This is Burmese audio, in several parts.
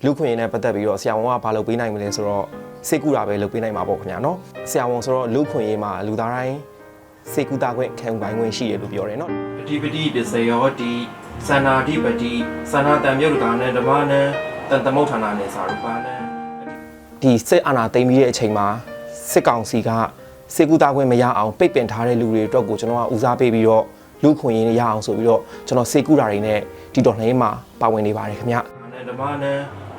လူခွင့်ရင်းနဲ့ပတ်သက်ပြီးတော့ဆရာဝန်ကဘာလုပ်ပေးနိုင်မလဲဆိုတော့စိတ်ကူတာပဲလုပ်ပေးနိုင်မှာပေါ့ခင်ဗျာနော်ဆရာဝန်ဆိုတော့လူခွင့်ရင်းမှာလူသားတိုင်းစိတ်ကူတာခွင့်ခံပိုင်ခွင့်ရှိတယ်လို့ပြောတယ်နော်ပတိပတိပစ္စယောတိသန္နာဓိပတိသန္နာတံမြုပ်တာနဲ့ဓမ္မနံတန်သမုဋ္ဌာနာနဲ့စာရူပနံဒီစစ်အာဏာသိမ်းပြီးတဲ့အချိန်မှာစစ်ကောင်စီကစိတ်ကူတာခွင့်မရအောင်ပိတ်ပင်ထားတဲ့လူတွေအတွက်ကိုကျွန်တော်ကဦးစားပေးပြီးတော့လူခွင့်ရင်းရအောင်ဆိုပြီးတော့ကျွန်တော်စိတ်ကူတာတွေနဲ့ဒီတော်လှန်ရေးမှာပါဝင်နေပါတယ်ခင်ဗျာဓမ္မနံ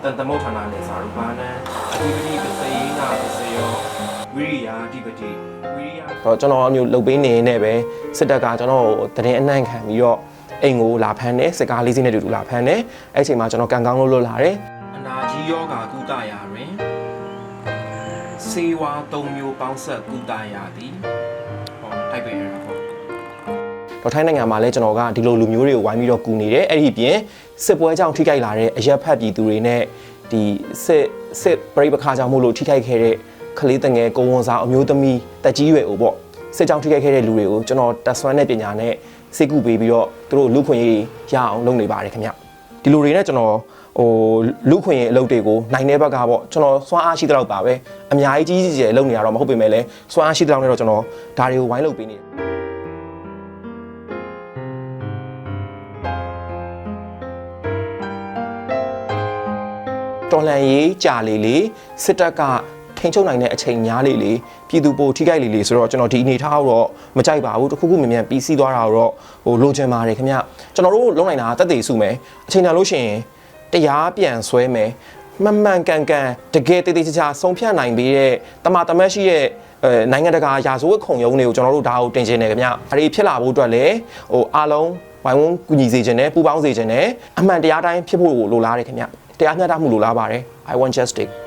တန်သမုဋ္ဌာနာနဲ့စာရူပနံအဓိပတိပစ္စယေနာပစ္စယောဝိရိယာအဓိပတိဝိရိယတော့ကျွန်တော်အမျိုးလုပ်ပေးနေနေပဲစစ်တပ်ကကျွန်တော်တရင်အနှံ့ခံပြီးတော့အိမ်ကိုလာဖမ်းတယ်စစ်ကားလေးစီးနဲ့တူတူလာဖမ်းတယ်အဲ့ချိန်မှာကျွန်တော်ကန်ကောင်းလို့လွတ်လာတယ်အနာကြီးယောဂါကုသရာတွင်စေဝါ၃မျိုးပေါင်းဆက်ကုသရာသည်ဟောတိုက်ပေးရတာပေါ့တော့ထိုင်းနိုင်ငံမှာလည်းကျွန်တော်ကဒီလိုလူမျိုးတွေကိုဝိုင်းပြီးတော့ကူနေတယ်အဲ့ဒီပြင်စစ်ပွဲကြောင့်ထိခိုက်လာတဲ့အရက်ဖက်ပြည်သူတွေနဲ့ဒီစစ်ပရိပခါကြောင့်မို့လို့ထိခိုက်ခဲ့တဲ့ကလေးတငယ်ကိုဝန်စားအမျိုးသမီးတက်ကြီးရွယ်အိုပေါ့စစ်ကြောင့်ထိခိုက်ခဲ့တဲ့လူတွေကိုကျွန်တော်တက်ဆွမ်းတဲ့ပညာနဲ့စိတ်ကူပေးပြီးတော့သူတို့လူခွင့်ရေးရအောင်လုပ်နေပါတယ်ခင်ဗျဒီလိုတွေနဲ့ကျွန်တော်လူခွင့်ရေးအလုပ်တွေကိုနိုင်တဲ့ဘက်ကပေါ့ကျွန်တော်စွမ်းအားရှိတဲ့လောက်ပါပဲအများကြီးကြီးကျယ်လုပ်နေရတော့မဟုတ်ပေမဲ့လည်းစွမ်းအားရှိတဲ့လောက်နဲ့တော့ကျွန်တော်ဒါတွေကိုဝိုင်းလုပ်ပေးနေတယ်တော်လှန်ရေးကြာလေစစ်တပ်ကထိန်းချုပ်နိုင်တဲ့အချိန်များလေပြည်သူပိုထိခိုက်လေဆိုတော့ကျွန်တော်ဒီအနေထားတော့မကြိုက်ပါဘူးတခုခုမြန်မြန်ပြီးစီးသွားတာတော့လိုချင်ပါတယ်ခင်ဗျကျွန်တော်တို့လုံနိုင်တာတက်သေးစုမယ်အချိန်တန်လို့ရှိရင်တရားပြန်ဆွဲမယ်မှန်ကန်တကယ်တေးသေးချာဆုံးဖြတ်နိုင်ပြီးတဲ့တမတ်ရှိရဲ့နိုင်ငံတကာရာဇဝတ်ခုံရုံးတွေကိုကျွန်တော်တို့ဒါကိုတင်ရှင်နေခင်ဗျဒါတွေဖြစ်လာဖို့အတွက်လည်းအားလုံးဝိုင်းဝန်းကူညီစေခြင်းနဲ့ပူးပေါင်းစေခြင်းနဲ့အမှန်တရားတိုင်းဖြစ်ဖို့လိုလားတယ်ခင်ဗျတရားမျှတမှုလိုလားပါတယ် I want justice